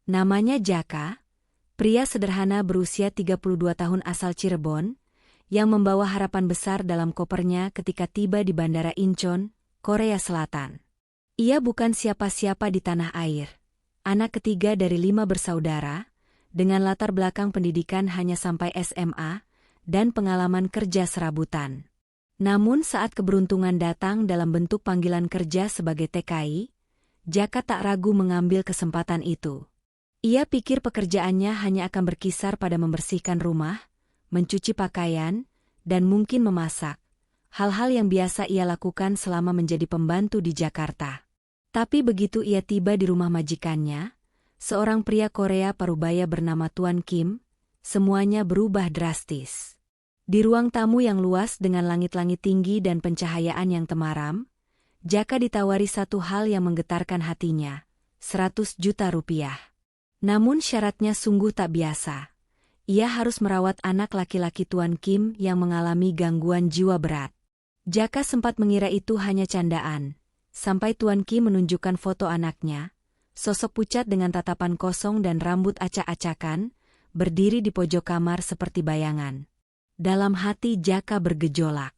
Namanya Jaka, pria sederhana berusia 32 tahun asal Cirebon, yang membawa harapan besar dalam kopernya ketika tiba di Bandara Incheon, Korea Selatan. Ia bukan siapa-siapa di tanah air. Anak ketiga dari 5 bersaudara, dengan latar belakang pendidikan hanya sampai SMA, dan pengalaman kerja serabutan. Namun saat keberuntungan datang dalam bentuk panggilan kerja sebagai TKI, Jaka tak ragu mengambil kesempatan itu. Ia pikir pekerjaannya hanya akan berkisar pada membersihkan rumah, mencuci pakaian, dan mungkin memasak. Hal-hal yang biasa ia lakukan selama menjadi pembantu di Jakarta. Tapi begitu ia tiba di rumah majikannya, seorang pria Korea parubaya bernama Tuan Kim, semuanya berubah drastis. Di ruang tamu yang luas dengan langit-langit tinggi dan pencahayaan yang temaram, Jaka ditawari satu hal yang menggetarkan hatinya, 100 juta rupiah. Namun syaratnya sungguh tak biasa. Ia harus merawat anak laki-laki Tuan Kim yang mengalami gangguan jiwa berat. Jaka sempat mengira itu hanya candaan, sampai Tuan Kim menunjukkan foto anaknya, sosok pucat dengan tatapan kosong dan rambut acak-acakan, berdiri di pojok kamar seperti bayangan. Dalam hati Jaka bergejolak.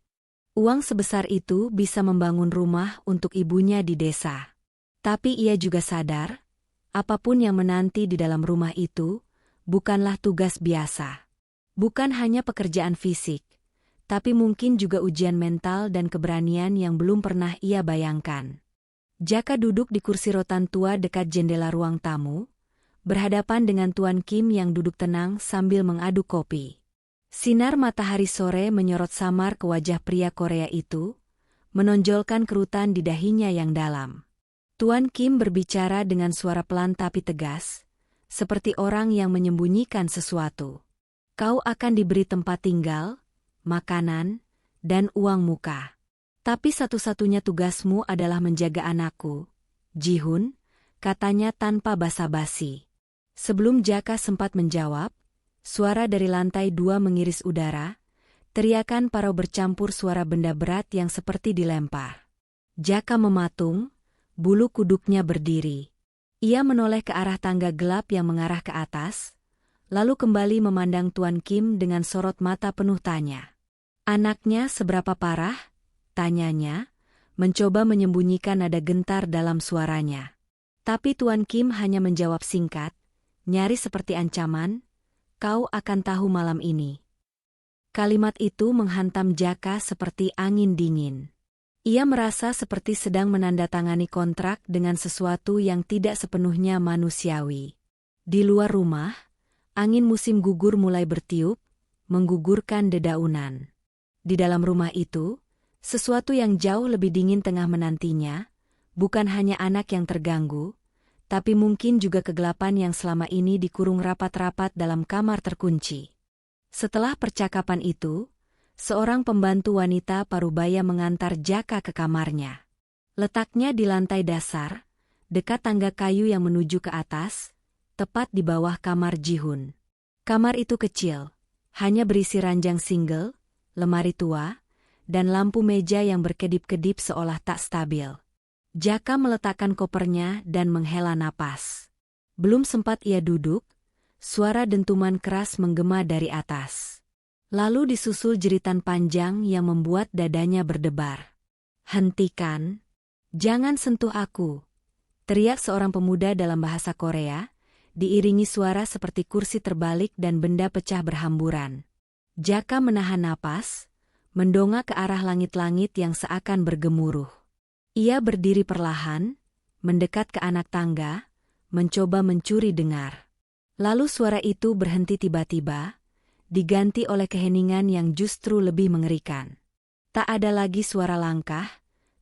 Uang sebesar itu bisa membangun rumah untuk ibunya di desa. Tapi ia juga sadar, apapun yang menanti di dalam rumah itu, bukanlah tugas biasa. Bukan hanya pekerjaan fisik, tapi mungkin juga ujian mental dan keberanian yang belum pernah ia bayangkan. Jaka duduk di kursi rotan tua dekat jendela ruang tamu, berhadapan dengan Tuan Kim yang duduk tenang sambil mengaduk kopi. Sinar matahari sore menyorot samar ke wajah pria Korea itu, menonjolkan kerutan di dahinya yang dalam. Tuan Kim berbicara dengan suara pelan tapi tegas, seperti orang yang menyembunyikan sesuatu. Kau akan diberi tempat tinggal, makanan, dan uang muka. Tapi satu-satunya tugasmu adalah menjaga anakku, Ji-hun, katanya tanpa basa-basi. Sebelum Jaka sempat menjawab, suara dari lantai 2 mengiris udara, teriakan parau bercampur suara benda berat yang seperti dilempar. Jaka mematung, bulu kuduknya berdiri. Ia menoleh ke arah tangga gelap yang mengarah ke atas, lalu kembali memandang Tuan Kim dengan sorot mata penuh tanya. Anaknya seberapa parah? Tanyanya, mencoba menyembunyikan nada gentar dalam suaranya. Tapi Tuan Kim hanya menjawab singkat, nyaris seperti ancaman, kau akan tahu malam ini. Kalimat itu menghantam Jaka seperti angin dingin. Ia merasa seperti sedang menandatangani kontrak dengan sesuatu yang tidak sepenuhnya manusiawi. Di luar rumah, angin musim gugur mulai bertiup, menggugurkan dedaunan. Di dalam rumah itu, sesuatu yang jauh lebih dingin tengah menantinya, bukan hanya anak yang terganggu, tapi mungkin juga kegelapan yang selama ini dikurung rapat-rapat dalam kamar terkunci. Setelah percakapan itu, seorang pembantu wanita parubaya mengantar Jaka ke kamarnya. Letaknya di lantai dasar, dekat tangga kayu yang menuju ke atas, tepat di bawah kamar Ji-hun. Kamar itu kecil, hanya berisi ranjang single, lemari tua, dan lampu meja yang berkedip-kedip seolah tak stabil. Jaka meletakkan kopernya dan menghela napas. Belum sempat ia duduk, suara dentuman keras menggema dari atas. Lalu disusul jeritan panjang yang membuat dadanya berdebar. Hentikan! Jangan sentuh aku! Teriak seorang pemuda dalam bahasa Korea, diiringi suara seperti kursi terbalik dan benda pecah berhamburan. Jaka menahan napas, mendongak ke arah langit-langit yang seakan bergemuruh. Ia berdiri perlahan, mendekat ke anak tangga, mencoba mencuri dengar. Lalu suara itu berhenti tiba-tiba, diganti oleh keheningan yang justru lebih mengerikan. Tak ada lagi suara langkah,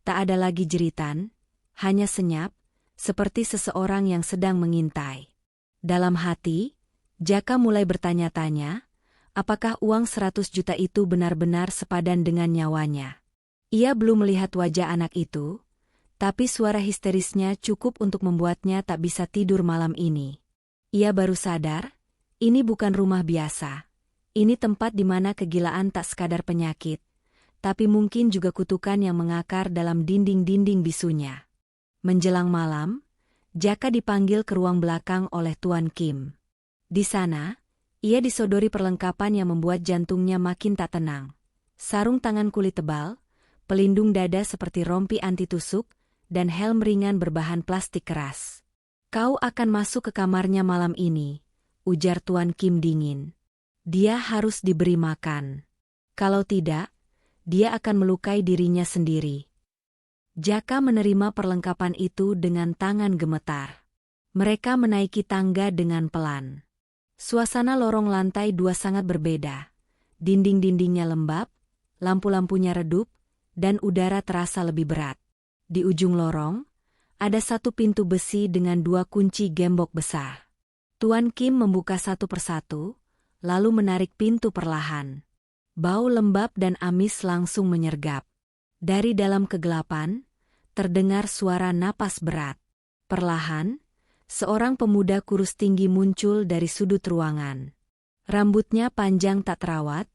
tak ada lagi jeritan, hanya senyap, seperti seseorang yang sedang mengintai. Dalam hati, Jaka mulai bertanya-tanya, apakah uang 100 juta itu benar-benar sepadan dengan nyawanya. Ia belum melihat wajah anak itu, tapi suara histerisnya cukup untuk membuatnya tak bisa tidur malam ini. Ia baru sadar, ini bukan rumah biasa. Ini tempat di mana kegilaan tak sekadar penyakit, tapi mungkin juga kutukan yang mengakar dalam dinding-dinding bisunya. Menjelang malam, Jaka dipanggil ke ruang belakang oleh Tuan Kim. Di sana, ia disodori perlengkapan yang membuat jantungnya makin tak tenang. Sarung tangan kulit tebal, pelindung dada seperti rompi anti tusuk, dan helm ringan berbahan plastik keras. "Kau akan masuk ke kamarnya malam ini," ujar Tuan Kim dingin. "Dia harus diberi makan. Kalau tidak, dia akan melukai dirinya sendiri." Jaka menerima perlengkapan itu dengan tangan gemetar. Mereka menaiki tangga dengan pelan. Suasana lorong lantai 2 sangat berbeda. Dinding-dindingnya lembab, lampu-lampunya redup, dan udara terasa lebih berat. Di ujung lorong, ada satu pintu besi dengan 2 kunci gembok besar. Tuan Kim membuka satu persatu, lalu menarik pintu perlahan. Bau lembab dan amis langsung menyergap. Dari dalam kegelapan, terdengar suara napas berat. Perlahan, seorang pemuda kurus tinggi muncul dari sudut ruangan. Rambutnya panjang tak terawat,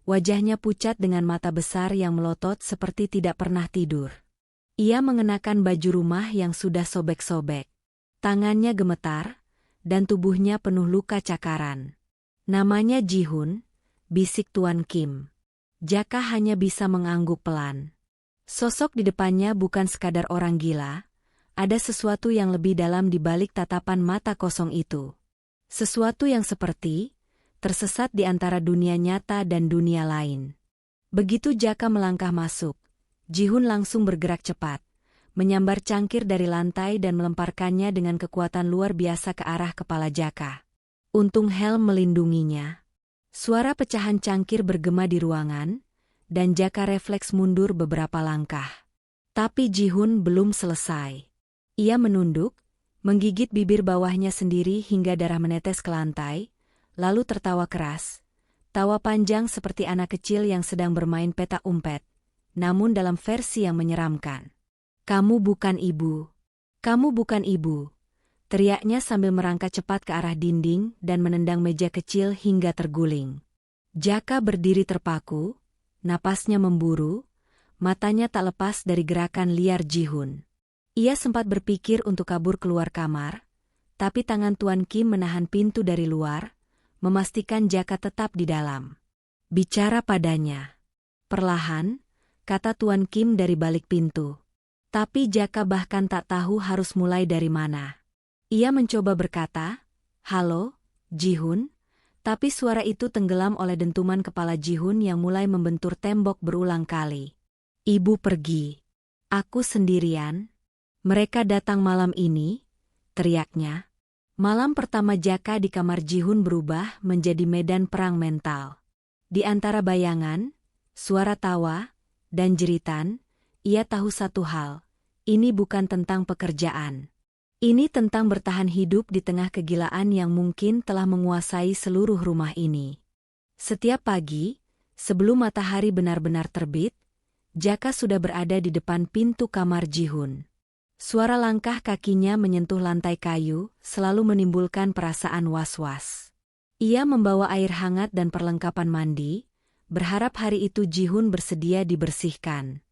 wajahnya pucat dengan mata besar yang melotot seperti tidak pernah tidur. Ia mengenakan baju rumah yang sudah sobek-sobek. Tangannya gemetar, dan tubuhnya penuh luka cakaran. "Namanya Ji-hun," bisik Tuan Kim. Jaka hanya bisa mengangguk pelan. Sosok di depannya bukan sekadar orang gila. Ada sesuatu yang lebih dalam di balik tatapan mata kosong itu. Sesuatu yang seperti tersesat di antara dunia nyata dan dunia lain. Begitu Jaka melangkah masuk, Ji-hun langsung bergerak cepat, menyambar cangkir dari lantai dan melemparkannya dengan kekuatan luar biasa ke arah kepala Jaka. Untung helm melindunginya. Suara pecahan cangkir bergema di ruangan, dan Jaka refleks mundur beberapa langkah. Tapi Ji-hun belum selesai. Ia menunduk, menggigit bibir bawahnya sendiri hingga darah menetes ke lantai, lalu tertawa keras. Tawa panjang seperti anak kecil yang sedang bermain petak umpet, namun dalam versi yang menyeramkan. "Kamu bukan ibu. Kamu bukan ibu," teriaknya sambil merangkak cepat ke arah dinding dan menendang meja kecil hingga terguling. Jaka berdiri terpaku, napasnya memburu, matanya tak lepas dari gerakan liar Ji-hun. Ia sempat berpikir untuk kabur keluar kamar, tapi tangan Tuan Kim menahan pintu dari luar, memastikan Jaka tetap di dalam. "Bicara padanya." Perlahan, kata Tuan Kim dari balik pintu. Tapi Jaka bahkan tak tahu harus mulai dari mana. Ia mencoba berkata, "Halo, Ji-hun," tapi suara itu tenggelam oleh dentuman kepala Ji-hun yang mulai membentur tembok berulang kali. "Ibu pergi. Aku sendirian. Mereka datang malam ini," teriaknya. Malam pertama Jaka di kamar Ji-hun berubah menjadi medan perang mental. Di antara bayangan, suara tawa, dan jeritan, ia tahu satu hal, ini bukan tentang pekerjaan. Ini tentang bertahan hidup di tengah kegilaan yang mungkin telah menguasai seluruh rumah ini. Setiap pagi, sebelum matahari benar-benar terbit, Jaka sudah berada di depan pintu kamar Ji-hun. Suara langkah kakinya menyentuh lantai kayu selalu menimbulkan perasaan was-was. Ia membawa air hangat dan perlengkapan mandi, berharap hari itu Ji-hun bersedia dibersihkan.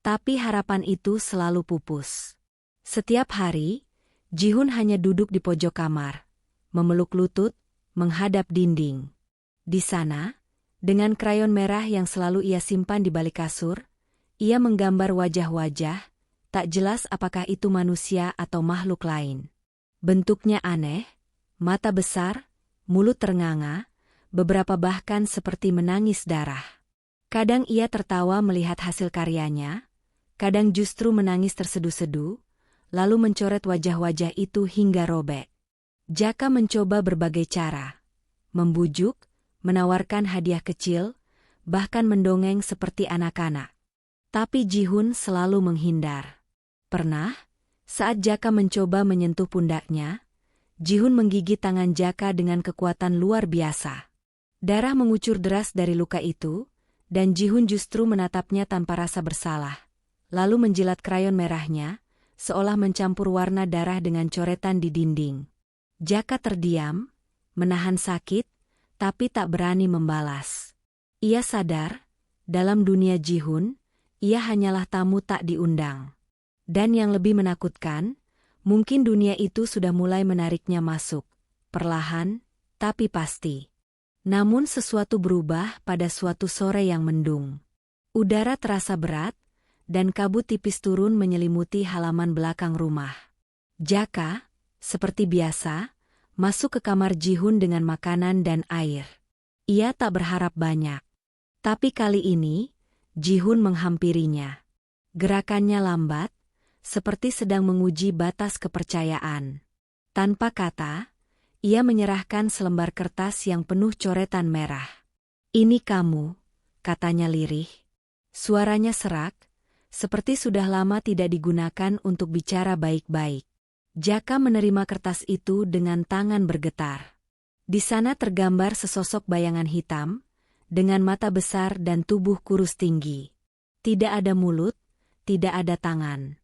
Tapi harapan itu selalu pupus. Setiap hari, Ji-hun hanya duduk di pojok kamar, memeluk lutut, menghadap dinding. Di sana, dengan krayon merah yang selalu ia simpan di balik kasur, ia menggambar wajah-wajah, tak jelas apakah itu manusia atau makhluk lain. Bentuknya aneh, mata besar, mulut ternganga, beberapa bahkan seperti menangis darah. Kadang ia tertawa melihat hasil karyanya, kadang justru menangis terseduh-seduh, lalu mencoret wajah-wajah itu hingga robek. Jaka mencoba berbagai cara, membujuk, menawarkan hadiah kecil, bahkan mendongeng seperti anak-anak. Tapi Ji-hun selalu menghindar. Pernah, saat Jaka mencoba menyentuh pundaknya, Ji-hun menggigit tangan Jaka dengan kekuatan luar biasa. Darah mengucur deras dari luka itu, dan Ji-hun justru menatapnya tanpa rasa bersalah, lalu menjilat krayon merahnya, seolah mencampur warna darah dengan coretan di dinding. Jaka terdiam, menahan sakit, tapi tak berani membalas. Ia sadar, dalam dunia Ji-hun, ia hanyalah tamu tak diundang. Dan yang lebih menakutkan, Mungkin dunia itu sudah mulai menariknya masuk, perlahan, tapi pasti. Namun sesuatu berubah pada suatu sore yang mendung. Udara terasa berat, dan kabut tipis turun menyelimuti halaman belakang rumah. Jaka, seperti biasa, masuk ke kamar Ji-hun dengan makanan dan air. Ia tak berharap banyak. Tapi kali ini, Ji-hun menghampirinya. Gerakannya lambat, seperti sedang menguji batas kepercayaan. Tanpa kata, ia menyerahkan selembar kertas yang penuh coretan merah. "Ini kamu," katanya lirih. Suaranya serak, seperti sudah lama tidak digunakan untuk bicara baik-baik. Jaka menerima kertas itu dengan tangan bergetar. Di sana tergambar sesosok bayangan hitam, dengan mata besar dan tubuh kurus tinggi. Tidak ada mulut, tidak ada tangan.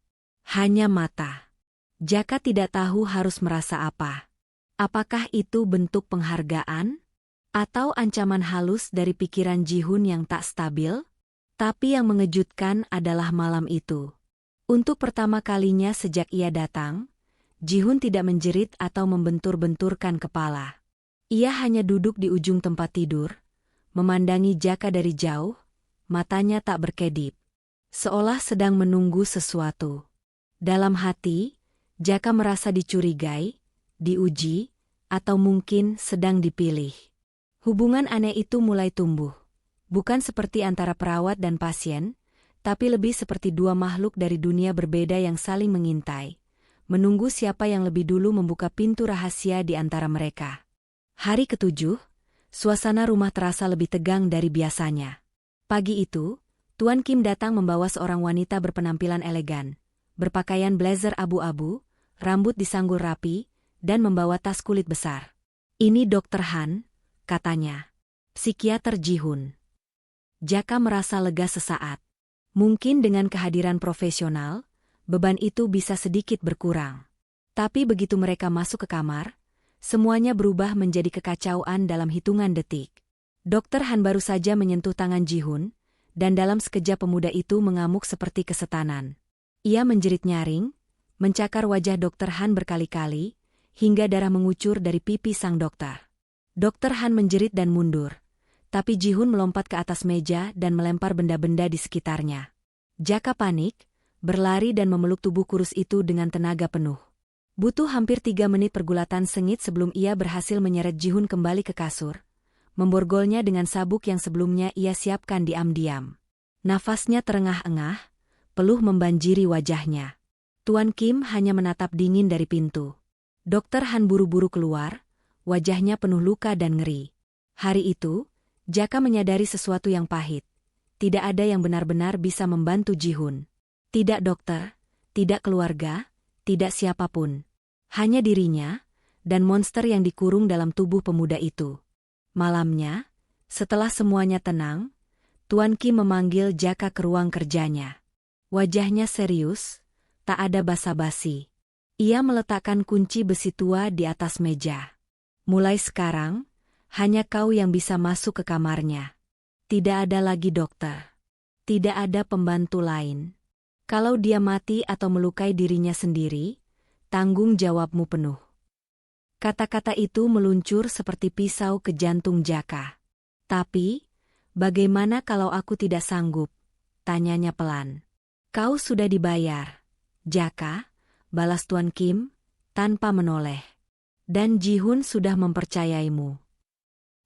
Hanya mata. Jaka tidak tahu harus merasa apa. Apakah itu bentuk penghargaan? Atau ancaman halus dari pikiran Ji-hun yang tak stabil? Tapi yang mengejutkan adalah malam itu. Untuk pertama kalinya sejak ia datang, Ji-hun tidak menjerit atau membentur-benturkan kepala. Ia hanya duduk di ujung tempat tidur, memandangi Jaka dari jauh, matanya tak berkedip. Seolah sedang menunggu sesuatu. Dalam hati, Jaka merasa dicurigai, diuji, atau mungkin sedang dipilih. Hubungan aneh itu mulai tumbuh. Bukan seperti antara perawat dan pasien, tapi lebih seperti dua makhluk dari dunia berbeda yang saling mengintai, menunggu siapa yang lebih dulu membuka pintu rahasia di antara mereka. Hari ke-7, suasana rumah terasa lebih tegang dari biasanya. Pagi itu, Tuan Kim datang membawa seorang wanita berpenampilan elegan, berpakaian blazer abu-abu, rambut disanggul rapi, dan membawa tas kulit besar. "Ini Dr. Han," katanya. "Psikiater Ji-hun." Jaka merasa lega sesaat. Mungkin dengan kehadiran profesional, beban itu bisa sedikit berkurang. Tapi begitu mereka masuk ke kamar, semuanya berubah menjadi kekacauan dalam hitungan detik. Dr. Han baru saja menyentuh tangan Ji-hun, dan dalam sekejap pemuda itu mengamuk seperti kesetanan. Ia menjerit nyaring, mencakar wajah Dr. Han berkali-kali, hingga darah mengucur dari pipi sang dokter. Dr. Han menjerit dan mundur, tapi Ji-hun melompat ke atas meja dan melempar benda-benda di sekitarnya. Jaka panik, berlari dan memeluk tubuh kurus itu dengan tenaga penuh. Butuh hampir 3 menit pergulatan sengit sebelum ia berhasil menyeret Ji-hun kembali ke kasur, memborgolnya dengan sabuk yang sebelumnya ia siapkan diam-diam. Nafasnya terengah-engah, peluh membanjiri wajahnya. Tuan Kim hanya menatap dingin dari pintu. Dr. Han buru-buru keluar, wajahnya penuh luka dan ngeri. Hari itu, Jaka menyadari sesuatu yang pahit. Tidak ada yang benar-benar bisa membantu Ji-hun. Tidak dokter, tidak keluarga, tidak siapapun. Hanya dirinya, dan monster yang dikurung dalam tubuh pemuda itu. Malamnya, setelah semuanya tenang, Tuan Kim memanggil Jaka ke ruang kerjanya. Wajahnya serius, tak ada basa-basi. Ia meletakkan kunci besi tua di atas meja. "Mulai sekarang, hanya kau yang bisa masuk ke kamarnya. Tidak ada lagi dokter. Tidak ada pembantu lain. Kalau dia mati atau melukai dirinya sendiri, tanggung jawabmu penuh." Kata-kata itu meluncur seperti pisau ke jantung Jaka. "Tapi, bagaimana kalau aku tidak sanggup?" tanyanya pelan. "Kau sudah dibayar, Jaka," balas Tuan Kim, tanpa menoleh. "Dan Ji-hun sudah mempercayaimu."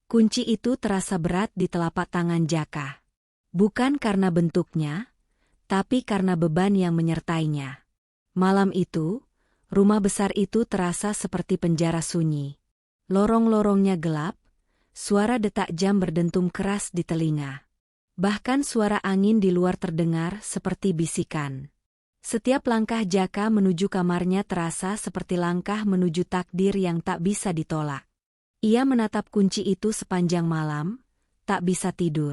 Kunci itu terasa berat di telapak tangan Jaka. Bukan karena bentuknya, tapi karena beban yang menyertainya. Malam itu, rumah besar itu terasa seperti penjara sunyi. Lorong-lorongnya gelap, suara detak jam berdentum keras di telinga. Bahkan suara angin di luar terdengar seperti bisikan. Setiap langkah Jaka menuju kamarnya terasa seperti langkah menuju takdir yang tak bisa ditolak. Ia menatap kunci itu sepanjang malam, tak bisa tidur.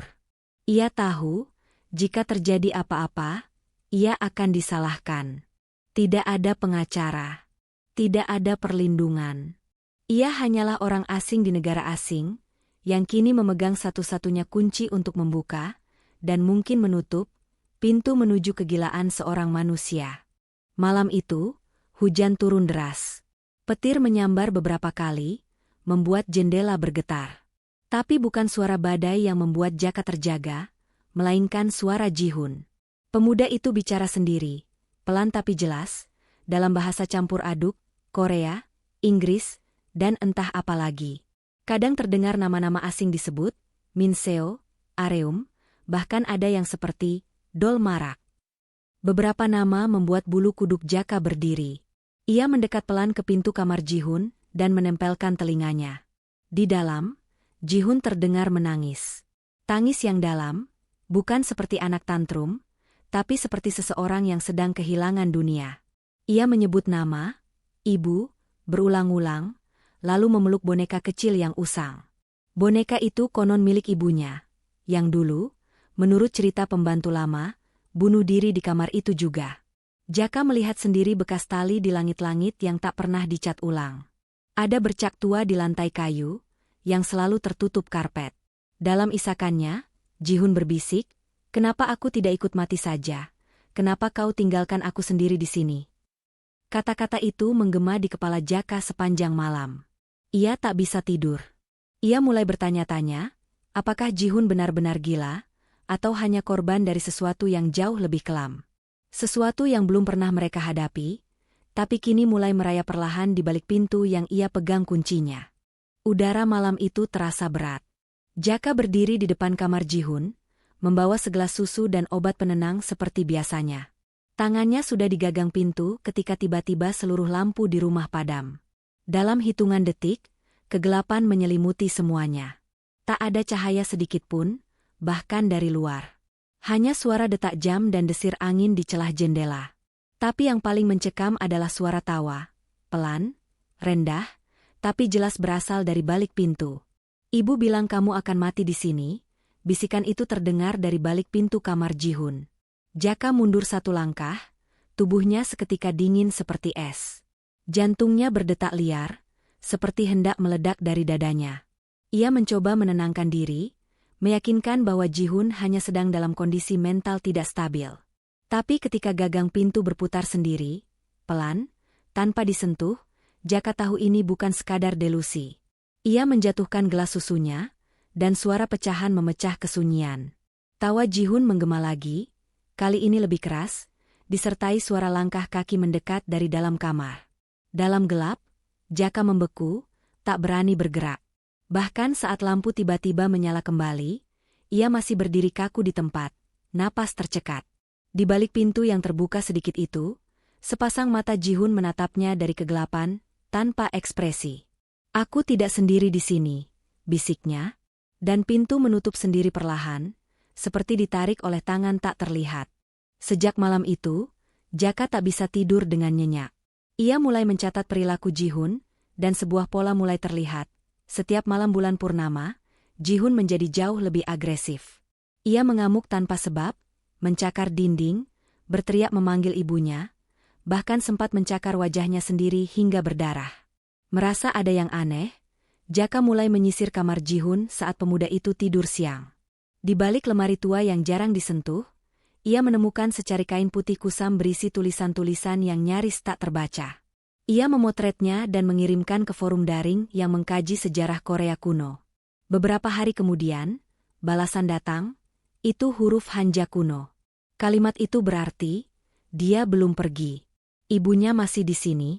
Ia tahu, jika terjadi apa-apa, ia akan disalahkan. Tidak ada pengacara. Tidak ada perlindungan. Ia hanyalah orang asing di negara asing, yang kini memegang satu-satunya kunci untuk membuka, dan mungkin menutup, pintu menuju kegilaan seorang manusia. Malam itu, Hujan turun deras. Petir menyambar beberapa kali, membuat jendela bergetar. Tapi bukan suara badai yang membuat Jaka terjaga, melainkan suara Ji-hun. Pemuda itu bicara sendiri, pelan tapi jelas, dalam bahasa campur aduk, Korea, Inggris, dan entah apa lagi. Kadang terdengar nama-nama asing disebut, Min Seo, Areum, bahkan ada yang seperti Dol Marak. Beberapa nama membuat bulu kuduk Jaka berdiri. Ia mendekat pelan ke pintu kamar Ji-hun dan menempelkan telinganya. Di dalam, Ji-hun terdengar menangis. Tangis yang dalam, bukan seperti anak tantrum, tapi seperti seseorang yang sedang kehilangan dunia. Ia menyebut nama, ibu, berulang-ulang, lalu memeluk boneka kecil yang usang. Boneka itu konon milik ibunya, yang dulu, menurut cerita pembantu lama, bunuh diri di kamar itu juga. Jaka melihat sendiri bekas tali di langit-langit yang tak pernah dicat ulang. Ada bercak tua di lantai kayu, yang selalu tertutup karpet. Dalam isakannya, Ji-hun berbisik, "Kenapa aku tidak ikut mati saja? Kenapa kau tinggalkan aku sendiri di sini?" Kata-kata itu menggema di kepala Jaka sepanjang malam. Ia tak bisa tidur. Ia mulai bertanya-tanya, apakah Ji-hun benar-benar gila, atau hanya korban dari sesuatu yang jauh lebih kelam. Sesuatu yang belum pernah mereka hadapi, tapi kini mulai merayap perlahan di balik pintu yang ia pegang kuncinya. Udara malam itu terasa berat. Jaka berdiri di depan kamar Ji-hun, membawa segelas susu dan obat penenang seperti biasanya. Tangannya sudah digagang pintu ketika tiba-tiba seluruh lampu di rumah padam. Dalam hitungan detik, kegelapan menyelimuti semuanya. Tak ada cahaya sedikit pun, bahkan dari luar. Hanya suara detak jam dan desir angin di celah jendela. Tapi yang paling mencekam adalah suara tawa, pelan, rendah, tapi jelas berasal dari balik pintu. "Ibu bilang kamu akan mati di sini," bisikan itu terdengar dari balik pintu kamar Ji-hun. Jaka mundur satu langkah, tubuhnya seketika dingin seperti es. Jantungnya berdetak liar, seperti hendak meledak dari dadanya. Ia mencoba menenangkan diri, meyakinkan bahwa Ji-hun hanya sedang dalam kondisi mental tidak stabil. Tapi ketika gagang pintu berputar sendiri, pelan, tanpa disentuh, Jaka tahu ini bukan sekadar delusi. Ia menjatuhkan gelas susunya, dan suara pecahan memecah kesunyian. Tawa Ji-hun menggema lagi, kali ini lebih keras, disertai suara langkah kaki mendekat dari dalam kamar. Dalam gelap, Jaka membeku, tak berani bergerak. Bahkan saat lampu tiba-tiba menyala kembali, ia masih berdiri kaku di tempat, napas tercekat. Di balik pintu yang terbuka sedikit itu, sepasang mata Ji-hun menatapnya dari kegelapan, tanpa ekspresi. "Aku tidak sendiri di sini," bisiknya, dan pintu menutup sendiri perlahan, seperti ditarik oleh tangan tak terlihat. Sejak malam itu, Jaka tak bisa tidur dengan nyenyak. Ia mulai mencatat perilaku Ji-hun, dan sebuah pola mulai terlihat. Setiap malam bulan purnama, Ji-hun menjadi jauh lebih agresif. Ia mengamuk tanpa sebab, mencakar dinding, berteriak memanggil ibunya, bahkan sempat mencakar wajahnya sendiri hingga berdarah. Merasa ada yang aneh, Jaka mulai menyisir kamar Ji-hun saat pemuda itu tidur siang. Di balik lemari tua yang jarang disentuh, ia menemukan secari kain putih kusam berisi tulisan-tulisan yang nyaris tak terbaca. Ia memotretnya dan mengirimkan ke forum daring yang mengkaji sejarah Korea kuno. Beberapa hari kemudian, balasan datang, itu huruf Hanja kuno. Kalimat itu berarti, dia belum pergi. Ibunya masih di sini.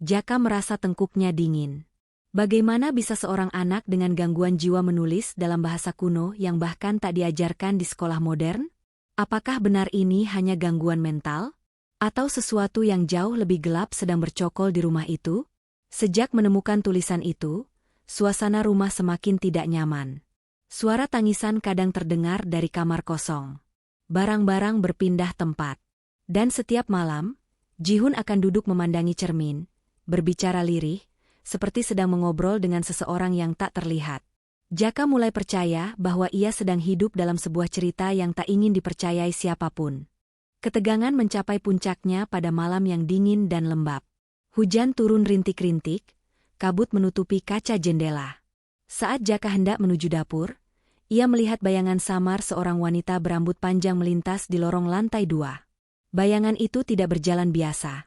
Jaka merasa tengkuknya dingin. Bagaimana bisa seorang anak dengan gangguan jiwa menulis dalam bahasa kuno yang bahkan tak diajarkan di sekolah modern? Apakah benar ini hanya gangguan mental? Atau sesuatu yang jauh lebih gelap sedang bercokol di rumah itu? Sejak menemukan tulisan itu, suasana rumah semakin tidak nyaman. Suara tangisan kadang terdengar dari kamar kosong. Barang-barang berpindah tempat. Dan setiap malam, Ji-hun akan duduk memandangi cermin, berbicara lirih, seperti sedang mengobrol dengan seseorang yang tak terlihat. Jaka mulai percaya bahwa ia sedang hidup dalam sebuah cerita yang tak ingin dipercayai siapapun. Ketegangan mencapai puncaknya pada malam yang dingin dan lembab. Hujan turun rintik-rintik, kabut menutupi kaca jendela. Saat Jaka hendak menuju dapur, ia melihat bayangan samar seorang wanita berambut panjang melintas di lorong lantai 2. Bayangan itu tidak berjalan biasa,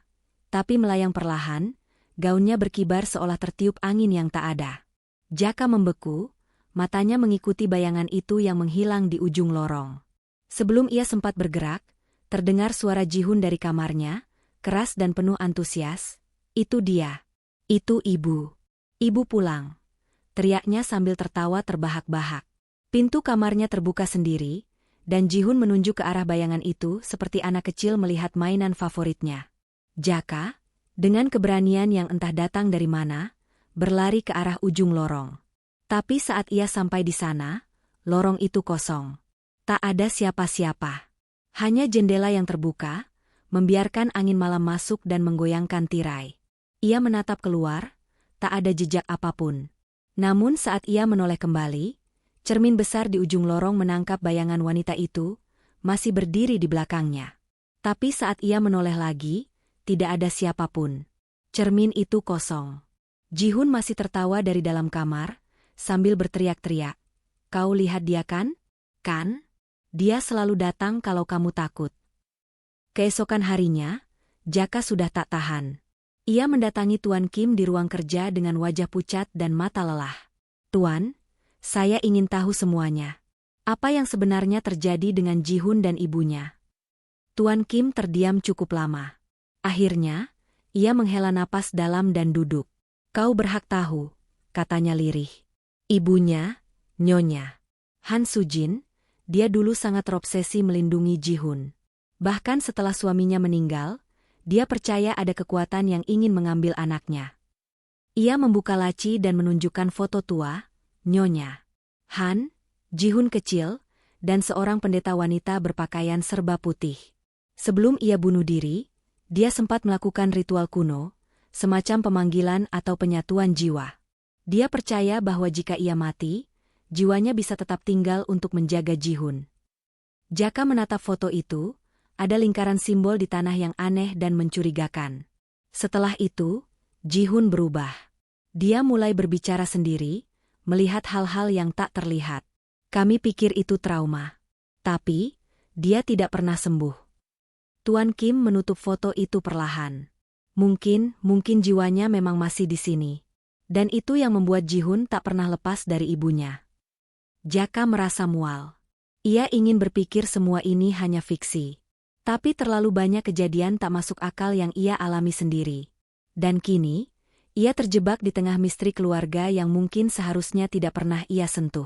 tapi melayang perlahan, gaunnya berkibar seolah tertiup angin yang tak ada. Jaka membeku, matanya mengikuti bayangan itu yang menghilang di ujung lorong. Sebelum ia sempat bergerak, terdengar suara Ji-hun dari kamarnya, keras dan penuh antusias. Itu dia. Itu ibu. Ibu pulang. Teriaknya sambil tertawa terbahak-bahak. Pintu kamarnya terbuka sendiri, dan Ji-hun menunjuk ke arah bayangan itu seperti anak kecil melihat mainan favoritnya. Jaka, dengan keberanian yang entah datang dari mana, berlari ke arah ujung lorong. Tapi saat ia sampai di sana, lorong itu kosong. Tak ada siapa-siapa. Hanya jendela yang terbuka, membiarkan angin malam masuk dan menggoyangkan tirai. Ia menatap keluar, tak ada jejak apapun. Namun saat ia menoleh kembali, cermin besar di ujung lorong menangkap bayangan wanita itu, masih berdiri di belakangnya. Tapi saat ia menoleh lagi, tidak ada siapapun. Cermin itu kosong. Ji-hun masih tertawa dari dalam kamar, sambil berteriak-teriak. Kau lihat dia kan? Kan? Dia selalu datang kalau kamu takut. Keesokan harinya, Jaka sudah tak tahan. Ia mendatangi Tuan Kim di ruang kerja dengan wajah pucat dan mata lelah. Tuan, saya ingin tahu semuanya. Apa yang sebenarnya terjadi dengan Ji-hun dan ibunya? Tuan Kim terdiam cukup lama. Akhirnya, ia menghela napas dalam dan duduk. Kau berhak tahu, katanya lirih. Ibunya, Nyonya Han Sujin, dia dulu sangat terobsesi melindungi Ji-hun. Bahkan setelah suaminya meninggal, dia percaya ada kekuatan yang ingin mengambil anaknya. Ia membuka laci dan menunjukkan foto tua, Nyonya Han, Ji-hun kecil, dan seorang pendeta wanita berpakaian serba putih. Sebelum ia bunuh diri, dia sempat melakukan ritual kuno, semacam pemanggilan atau penyatuan jiwa. Dia percaya bahwa jika ia mati, jiwanya bisa tetap tinggal untuk menjaga Ji-hun. Jaka menatap foto itu, ada lingkaran simbol di tanah yang aneh dan mencurigakan. Setelah itu, Ji-hun berubah. Dia mulai berbicara sendiri, melihat hal-hal yang tak terlihat. Kami pikir itu trauma. Tapi, dia tidak pernah sembuh. Tuan Kim menutup foto itu perlahan. Mungkin jiwanya memang masih di sini. Dan itu yang membuat Ji-hun tak pernah lepas dari ibunya. Jaka merasa mual. Ia ingin berpikir semua ini hanya fiksi. Tapi terlalu banyak kejadian tak masuk akal yang ia alami sendiri. Dan kini, ia terjebak di tengah misteri keluarga yang mungkin seharusnya tidak pernah ia sentuh.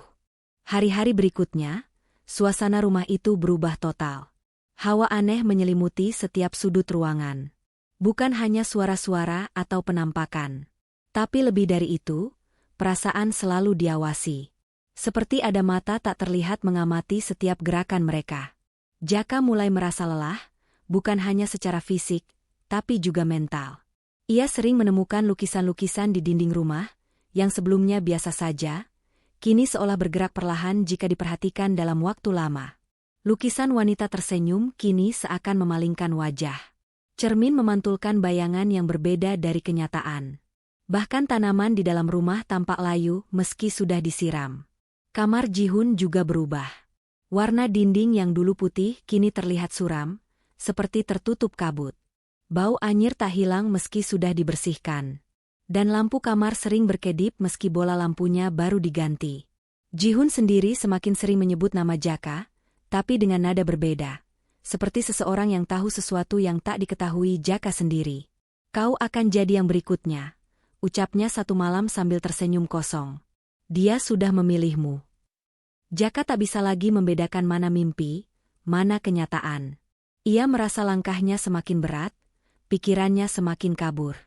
Hari-hari berikutnya, suasana rumah itu berubah total. Hawa aneh menyelimuti setiap sudut ruangan. Bukan hanya suara-suara atau penampakan. Tapi lebih dari itu, perasaan selalu diawasi. Seperti ada mata tak terlihat mengamati setiap gerakan mereka. Jaka mulai merasa lelah, bukan hanya secara fisik, tapi juga mental. Ia sering menemukan lukisan-lukisan di dinding rumah, yang sebelumnya biasa saja, kini seolah bergerak perlahan jika diperhatikan dalam waktu lama. Lukisan wanita tersenyum kini seakan memalingkan wajah. Cermin memantulkan bayangan yang berbeda dari kenyataan. Bahkan tanaman di dalam rumah tampak layu meski sudah disiram. Kamar Ji-hun juga berubah. Warna dinding yang dulu putih kini terlihat suram, seperti tertutup kabut. Bau anyir tak hilang meski sudah dibersihkan. Dan lampu kamar sering berkedip meski bola lampunya baru diganti. Ji-hun sendiri semakin sering menyebut nama Jaka, tapi dengan nada berbeda. Seperti seseorang yang tahu sesuatu yang tak diketahui Jaka sendiri. Kau akan jadi yang berikutnya, ucapnya satu malam sambil tersenyum kosong. Dia sudah memilihmu. Jaka tak bisa lagi membedakan mana mimpi, mana kenyataan. Ia merasa langkahnya semakin berat, pikirannya semakin kabur.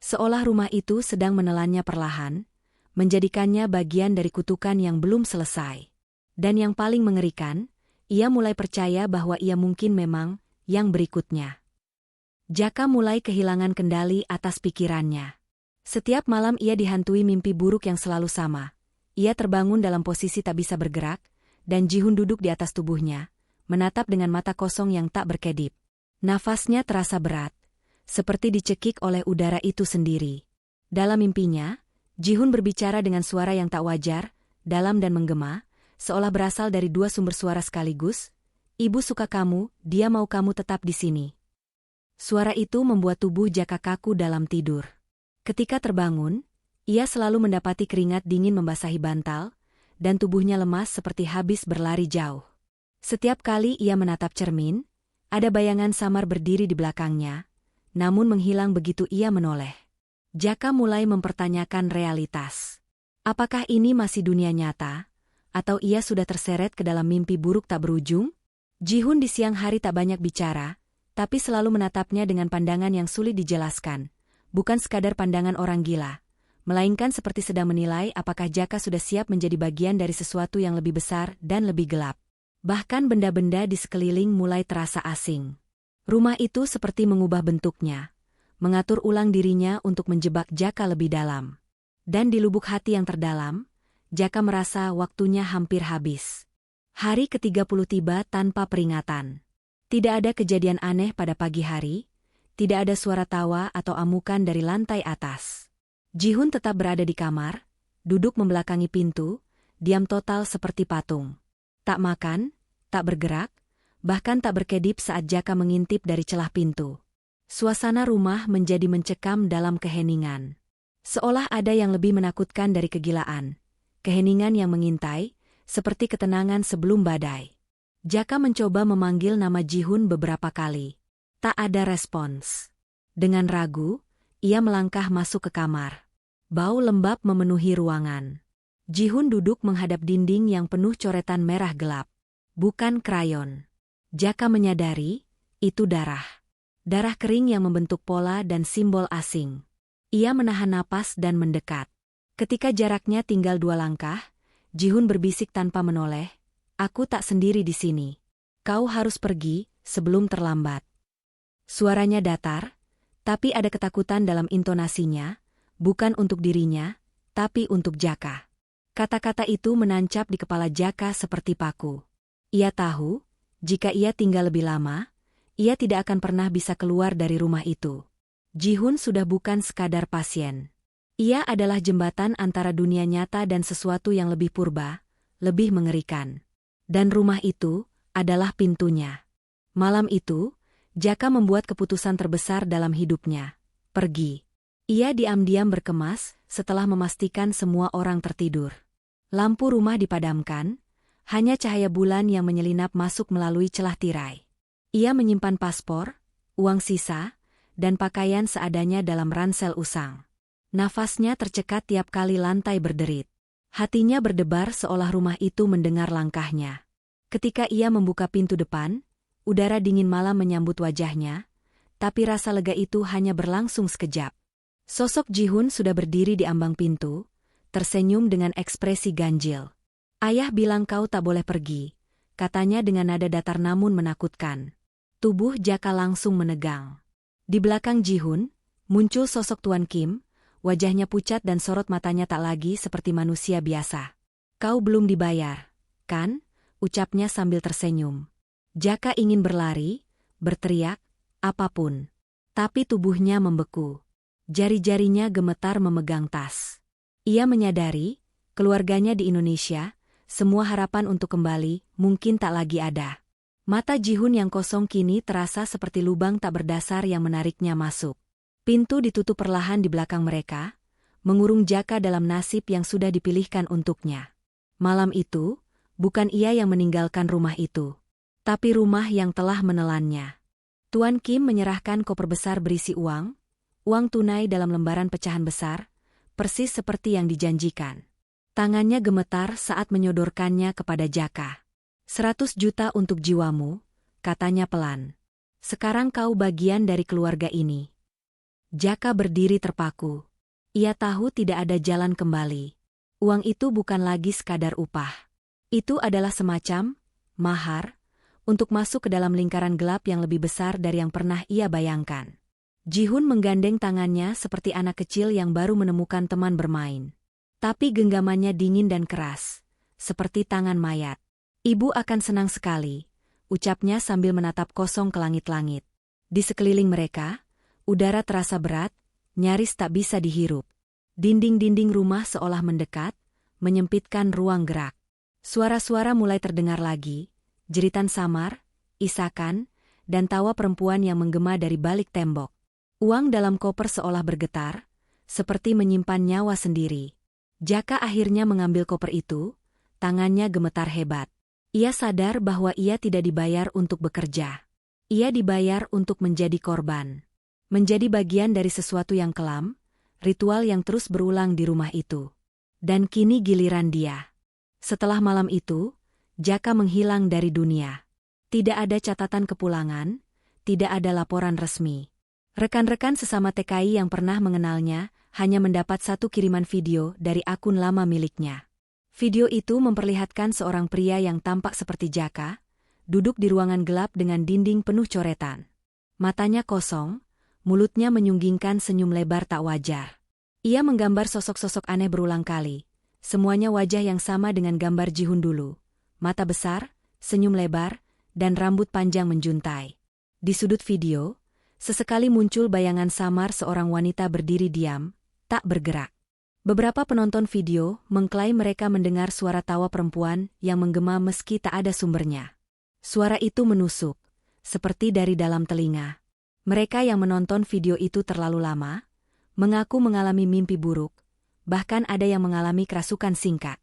Seolah rumah itu sedang menelannya perlahan, menjadikannya bagian dari kutukan yang belum selesai. Dan yang paling mengerikan, ia mulai percaya bahwa ia mungkin memang yang berikutnya. Jaka mulai kehilangan kendali atas pikirannya. Setiap malam ia dihantui mimpi buruk yang selalu sama. Ia terbangun dalam posisi tak bisa bergerak, dan Ji-hun duduk di atas tubuhnya, menatap dengan mata kosong yang tak berkedip. Nafasnya terasa berat, seperti dicekik oleh udara itu sendiri. Dalam mimpinya, Ji-hun berbicara dengan suara yang tak wajar, dalam dan menggema, seolah berasal dari dua sumber suara sekaligus. Ibu suka kamu, dia mau kamu tetap di sini. Suara itu membuat tubuh Jaka kaku dalam tidur. Ketika terbangun, ia selalu mendapati keringat dingin membasahi bantal, dan tubuhnya lemas seperti habis berlari jauh. Setiap kali ia menatap cermin, ada bayangan samar berdiri di belakangnya, namun menghilang begitu ia menoleh. Jaka mulai mempertanyakan realitas. Apakah ini masih dunia nyata, atau ia sudah terseret ke dalam mimpi buruk tak berujung? Ji-hun di siang hari tak banyak bicara, tapi selalu menatapnya dengan pandangan yang sulit dijelaskan. Bukan sekadar pandangan orang gila, melainkan seperti sedang menilai apakah Jaka sudah siap menjadi bagian dari sesuatu yang lebih besar dan lebih gelap. Bahkan benda-benda di sekeliling mulai terasa asing. Rumah itu seperti mengubah bentuknya, mengatur ulang dirinya untuk menjebak Jaka lebih dalam. Dan di lubuk hati yang terdalam, Jaka merasa waktunya hampir habis. Hari ke-30 tiba tanpa peringatan. Tidak ada kejadian aneh pada pagi hari, tidak ada suara tawa atau amukan dari lantai atas. Ji-hun tetap berada di kamar, duduk membelakangi pintu, diam total seperti patung. Tak makan, tak bergerak, bahkan tak berkedip saat Jaka mengintip dari celah pintu. Suasana rumah menjadi mencekam dalam keheningan. Seolah ada yang lebih menakutkan dari kegilaan. Keheningan yang mengintai, seperti ketenangan sebelum badai. Jaka mencoba memanggil nama Ji-hun beberapa kali. Tak ada respons. Dengan ragu, ia melangkah masuk ke kamar. Bau lembab memenuhi ruangan. Ji-hun duduk menghadap dinding yang penuh coretan merah gelap. Bukan krayon. Jaka menyadari, itu darah. Darah kering yang membentuk pola dan simbol asing. Ia menahan napas dan mendekat. Ketika jaraknya tinggal 2 langkah, Ji-hun berbisik tanpa menoleh, "Aku tak sendiri di sini. Kau harus pergi sebelum terlambat." Suaranya datar, tapi ada ketakutan dalam intonasinya, bukan untuk dirinya, tapi untuk Jaka. Kata-kata itu menancap di kepala Jaka seperti paku. Ia tahu, jika ia tinggal lebih lama, ia tidak akan pernah bisa keluar dari rumah itu. Ji-hun sudah bukan sekadar pasien. Ia adalah jembatan antara dunia nyata dan sesuatu yang lebih purba, lebih mengerikan. Dan rumah itu adalah pintunya. Malam itu, Jaka membuat keputusan terbesar dalam hidupnya. Pergi. Ia diam-diam berkemas setelah memastikan semua orang tertidur. Lampu rumah dipadamkan, hanya cahaya bulan yang menyelinap masuk melalui celah tirai. Ia menyimpan paspor, uang sisa, dan pakaian seadanya dalam ransel usang. Nafasnya tercekat tiap kali lantai berderit. Hatinya berdebar seolah rumah itu mendengar langkahnya. Ketika ia membuka pintu depan, udara dingin malam menyambut wajahnya, tapi rasa lega itu hanya berlangsung sekejap. Sosok Ji-hun sudah berdiri di ambang pintu, tersenyum dengan ekspresi ganjil. "Ayah bilang kau tak boleh pergi," katanya dengan nada datar namun menakutkan. Tubuh Jaka langsung menegang. Di belakang Ji-hun, muncul sosok Tuan Kim, wajahnya pucat dan sorot matanya tak lagi seperti manusia biasa. "Kau belum dibayar, kan?" ucapnya sambil tersenyum. Jaka ingin berlari, berteriak, apapun. Tapi tubuhnya membeku. Jari-jarinya gemetar memegang tas. Ia menyadari, keluarganya di Indonesia, semua harapan untuk kembali, mungkin tak lagi ada. Mata Ji-hun yang kosong kini terasa seperti lubang tak berdasar yang menariknya masuk. Pintu ditutup perlahan di belakang mereka, mengurung Jaka dalam nasib yang sudah dipilihkan untuknya. Malam itu, bukan ia yang meninggalkan rumah itu, tapi rumah yang telah menelannya. Tuan Kim menyerahkan koper besar berisi uang tunai dalam lembaran pecahan besar, persis seperti yang dijanjikan. Tangannya gemetar saat menyodorkannya kepada Jaka. 100 juta untuk jiwamu, katanya pelan. Sekarang kau bagian dari keluarga ini. Jaka berdiri terpaku. Ia tahu tidak ada jalan kembali. Uang itu bukan lagi sekadar upah. Itu adalah semacam mahar untuk masuk ke dalam lingkaran gelap yang lebih besar dari yang pernah ia bayangkan. Ji-hun menggandeng tangannya seperti anak kecil yang baru menemukan teman bermain. Tapi genggamannya dingin dan keras, seperti tangan mayat. "Ibu akan senang sekali," ucapnya sambil menatap kosong ke langit-langit. Di sekeliling mereka, udara terasa berat, nyaris tak bisa dihirup. Dinding-dinding rumah seolah mendekat, menyempitkan ruang gerak. Suara-suara mulai terdengar lagi, jeritan samar, isakan, dan tawa perempuan yang menggema dari balik tembok. Uang dalam koper seolah bergetar, seperti menyimpan nyawa sendiri. Jaka akhirnya mengambil koper itu, tangannya gemetar hebat. Ia sadar bahwa ia tidak dibayar untuk bekerja. Ia dibayar untuk menjadi korban. Menjadi bagian dari sesuatu yang kelam, ritual yang terus berulang di rumah itu. Dan kini giliran dia. Setelah malam itu, Jaka menghilang dari dunia. Tidak ada catatan kepulangan, tidak ada laporan resmi. Rekan-rekan sesama TKI yang pernah mengenalnya hanya mendapat satu kiriman video dari akun lama miliknya. Video itu memperlihatkan seorang pria yang tampak seperti Jaka, duduk di ruangan gelap dengan dinding penuh coretan. Matanya kosong, mulutnya menyunggingkan senyum lebar tak wajar. Ia menggambar sosok-sosok aneh berulang kali. Semuanya wajah yang sama dengan gambar Jihun dulu. Mata besar, senyum lebar, dan rambut panjang menjuntai. Di sudut video, sesekali muncul bayangan samar seorang wanita berdiri diam, tak bergerak. Beberapa penonton video mengklaim mereka mendengar suara tawa perempuan yang menggema meski tak ada sumbernya. Suara itu menusuk, seperti dari dalam telinga. Mereka yang menonton video itu terlalu lama, mengaku mengalami mimpi buruk, bahkan ada yang mengalami kerasukan singkat.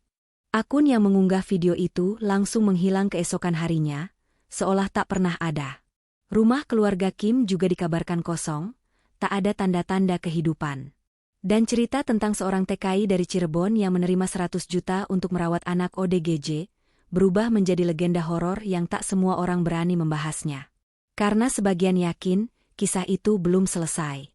Akun yang mengunggah video itu langsung menghilang keesokan harinya, seolah tak pernah ada. Rumah keluarga Kim juga dikabarkan kosong, tak ada tanda-tanda kehidupan. Dan cerita tentang seorang TKI dari Cirebon yang menerima 100 juta untuk merawat anak ODGJ, berubah menjadi legenda horor yang tak semua orang berani membahasnya. Karena sebagian yakin, kisah itu belum selesai.